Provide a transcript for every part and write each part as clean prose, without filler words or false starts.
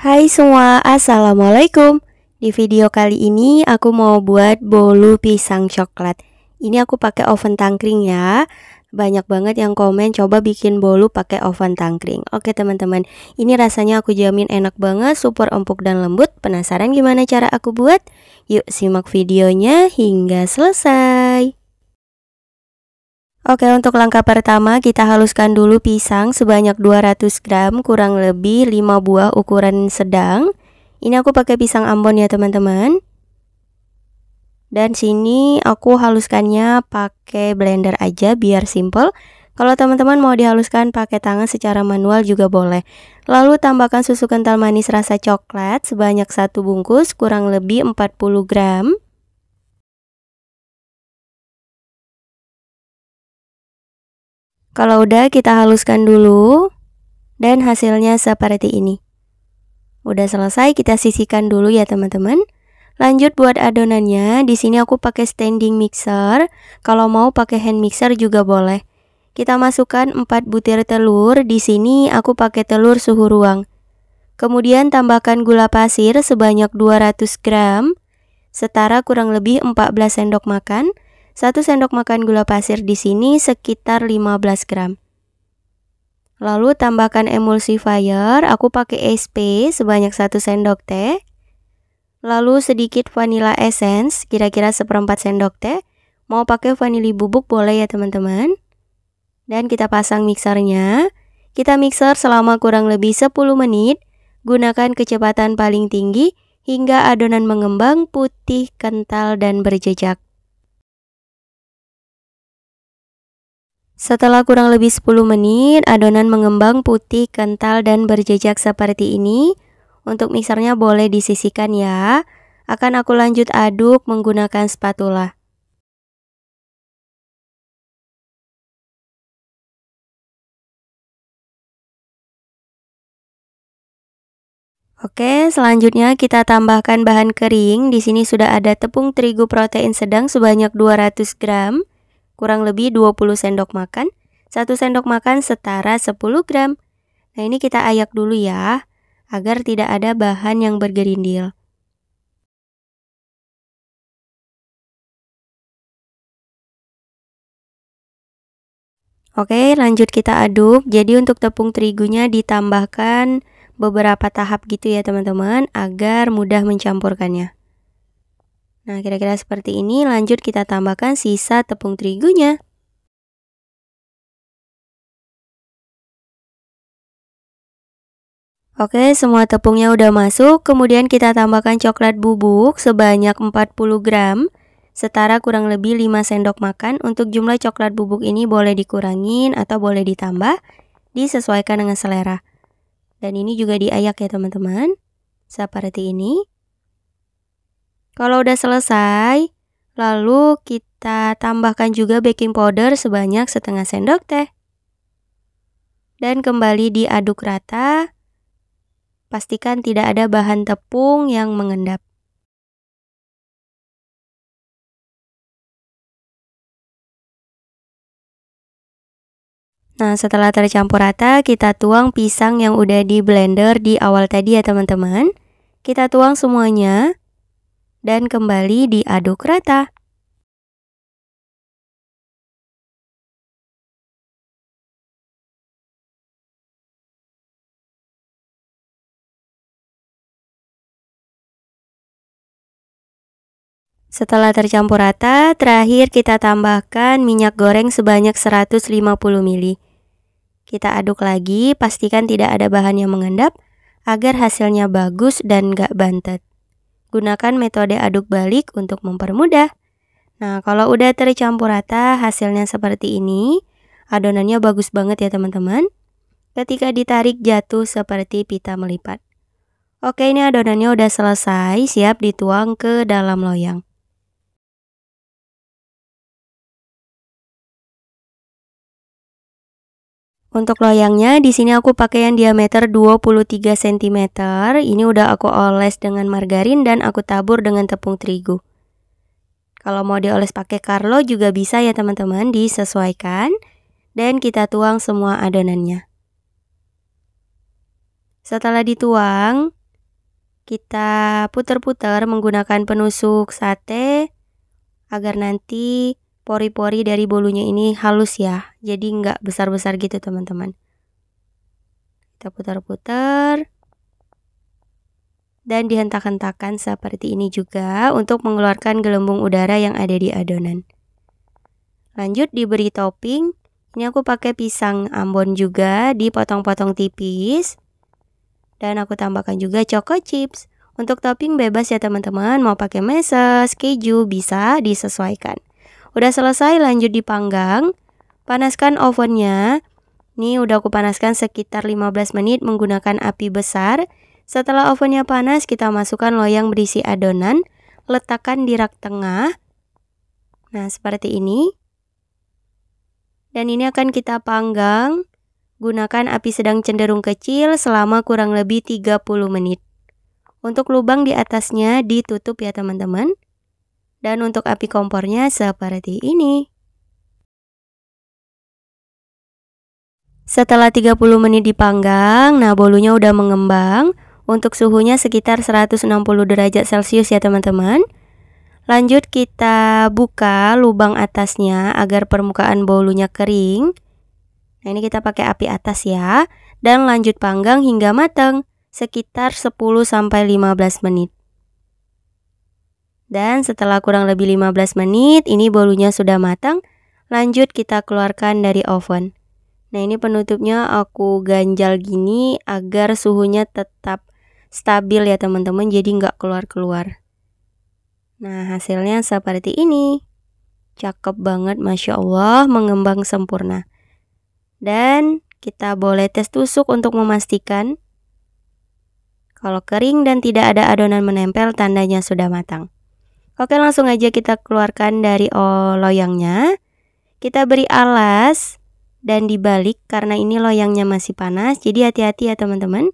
Hai semua, assalamualaikum. Di video kali ini aku mau buat bolu pisang coklat. Ini aku pakai oven tangkring ya. Banyak banget yang komen coba bikin bolu pakai oven tangkring. Oke teman-teman, ini rasanya aku jamin enak banget, super empuk dan lembut. Penasaran gimana cara aku buat? Yuk simak videonya hingga selesai. Oke, untuk langkah pertama kita haluskan dulu pisang sebanyak 200 gram, kurang lebih 5 buah ukuran sedang. Ini aku pakai pisang Ambon ya teman-teman. Dan sini aku haluskannya pakai blender aja biar simple. Kalau teman-teman mau dihaluskan pakai tangan secara manual juga boleh. Lalu tambahkan susu kental manis rasa coklat sebanyak 1 bungkus, kurang lebih 40 gram. Kalau udah kita haluskan dulu dan hasilnya seperti ini. Udah selesai, kita sisihkan dulu ya teman-teman. Lanjut buat adonannya. Di sini aku pakai standing mixer. Kalau mau pakai hand mixer juga boleh. Kita masukkan 4 butir telur. Di sini aku pakai telur suhu ruang. Kemudian tambahkan gula pasir sebanyak 200 gram, setara kurang lebih 14 sendok makan. 1 sendok makan gula pasir di sini sekitar 15 gram. Lalu tambahkan emulsifier, aku pakai SP sebanyak 1 sendok teh. Lalu sedikit vanilla essence, kira-kira 1/4 sendok teh. Mau pakai vanili bubuk boleh ya teman-teman. Dan kita pasang mixernya. Kita mixer selama kurang lebih 10 menit. Gunakan kecepatan paling tinggi hingga adonan mengembang, putih, kental, dan berjejak. Setelah kurang lebih 10 menit, adonan mengembang, putih, kental, dan berjejak seperti ini. Untuk mixernya boleh disisihkan ya. Akan aku lanjut aduk menggunakan spatula. Oke, selanjutnya kita tambahkan bahan kering. Di sini sudah ada tepung terigu protein sedang sebanyak 200 gram. Kurang lebih 20 sendok makan. 1 sendok makan setara 10 gram. Nah ini kita ayak dulu ya, agar tidak ada bahan yang bergerindil. Oke, lanjut kita aduk. Jadi untuk tepung terigunya ditambahkan beberapa tahap gitu ya teman-teman, agar mudah mencampurkannya. Nah kira-kira seperti ini. Lanjut kita tambahkan sisa tepung terigunya. Oke, semua tepungnya udah masuk. Kemudian kita tambahkan coklat bubuk sebanyak 40 gram, setara kurang lebih 5 sendok makan. Untuk jumlah coklat bubuk ini boleh dikurangin atau boleh ditambah, disesuaikan dengan selera. Dan ini juga diayak ya teman-teman, seperti ini. Kalau udah selesai, lalu kita tambahkan juga baking powder sebanyak setengah sendok teh. Dan kembali diaduk rata. Pastikan tidak ada bahan tepung yang mengendap. Nah, setelah tercampur rata, kita tuang pisang yang udah di blender di awal tadi ya teman-teman. Kita tuang semuanya dan kembali diaduk rata. Setelah tercampur rata, terakhir kita tambahkan minyak goreng sebanyak 150 ml. Kita aduk lagi, pastikan tidak ada bahan yang mengendap agar hasilnya bagus dan gak bantet. Gunakan metode aduk balik untuk mempermudah. Nah, kalau udah tercampur rata, hasilnya seperti ini. Adonannya bagus banget ya teman-teman. Ketika ditarik jatuh seperti pita melipat. Oke, ini adonannya udah selesai, siap dituang ke dalam loyang. Untuk loyangnya di sini aku pakai yang diameter 23 cm. Ini udah aku oles dengan margarin dan aku tabur dengan tepung terigu. Kalau mau dioles pakai Carlo juga bisa ya teman-teman, disesuaikan. Dan kita tuang semua adonannya. Setelah dituang, kita putar-putar menggunakan penusuk sate agar nanti pori-pori dari bolunya ini halus ya. Jadi nggak besar-besar gitu teman-teman. Kita putar-putar. Dan dihentak-hentakan seperti ini juga untuk mengeluarkan gelembung udara yang ada di adonan. Lanjut diberi topping. Ini aku pakai pisang Ambon juga, dipotong-potong tipis. Dan aku tambahkan juga choco chips. Untuk topping bebas ya teman-teman, mau pakai meses, keju, bisa disesuaikan. Udah selesai, lanjut dipanggang. Panaskan ovennya. Ini udah aku panaskan sekitar 15 menit menggunakan api besar. Setelah ovennya panas, kita masukkan loyang berisi adonan, letakkan di rak tengah. Nah, seperti ini. Dan ini akan kita panggang, gunakan api sedang cenderung kecil selama kurang lebih 30 menit. Untuk lubang di atasnya ditutup ya teman-teman. Dan untuk api kompornya seperti ini. Setelah 30 menit dipanggang, nah bolunya udah mengembang. Untuk suhunya sekitar 160 derajat Celcius ya teman-teman. Lanjut kita buka lubang atasnya agar permukaan bolunya kering. Nah ini kita pakai api atas ya. Dan lanjut panggang hingga matang. Sekitar 10-15 menit. Dan setelah kurang lebih 15 menit, ini bolunya sudah matang. Lanjut kita keluarkan dari oven. Nah ini penutupnya aku ganjal gini agar suhunya tetap stabil ya teman-teman, jadi nggak keluar-keluar. Nah hasilnya seperti ini. Cakep banget, Masya Allah, mengembang sempurna. Dan kita boleh tes tusuk untuk memastikan. Kalau kering dan tidak ada adonan menempel, tandanya sudah matang. Oke, langsung aja kita keluarkan dari loyangnya. Kita beri alas dan dibalik karena ini loyangnya masih panas, jadi hati-hati ya teman-teman.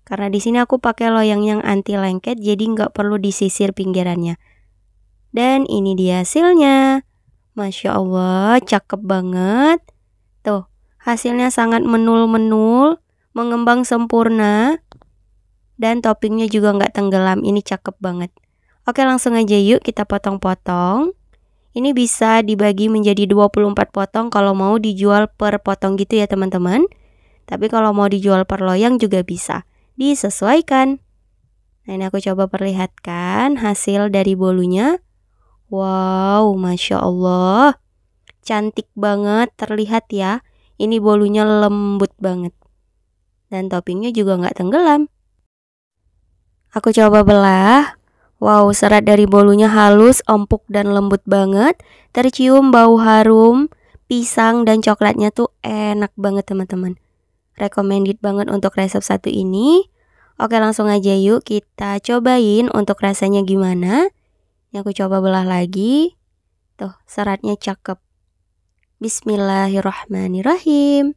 Karena di sini aku pakai loyang yang anti lengket, jadi nggak perlu disisir pinggirannya. Dan ini dia hasilnya. Masya Allah, cakep banget. Tuh, hasilnya sangat menul-menul, mengembang sempurna. Dan toppingnya juga nggak tenggelam, ini cakep banget. Oke, langsung aja yuk kita potong-potong. Ini bisa dibagi menjadi 24 potong kalau mau dijual per potong gitu ya teman-teman. Tapi kalau mau dijual per loyang juga bisa. Disesuaikan. Nah ini aku coba perlihatkan hasil dari bolunya. Wow, Masya Allah. Cantik banget, terlihat ya. Ini bolunya lembut banget. Dan toppingnya juga nggak tenggelam. Aku coba belah. Wow, serat dari bolunya halus, empuk dan lembut banget. Tercium bau harum, pisang dan coklatnya tuh enak banget teman-teman. Recommended banget untuk resep satu ini. Oke, langsung aja yuk kita cobain untuk rasanya gimana. Ini aku coba belah lagi. Tuh, seratnya cakep. Bismillahirrahmanirrahim.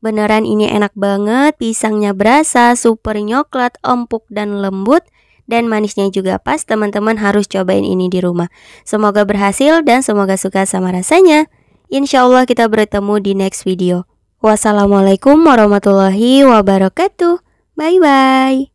Beneran ini enak banget. Pisangnya berasa, super nyoklat, empuk dan lembut. Dan manisnya juga pas, teman-teman harus cobain ini di rumah. Semoga berhasil dan semoga suka sama rasanya. Insya Allah kita bertemu di next video. Wassalamualaikum warahmatullahi wabarakatuh. Bye-bye.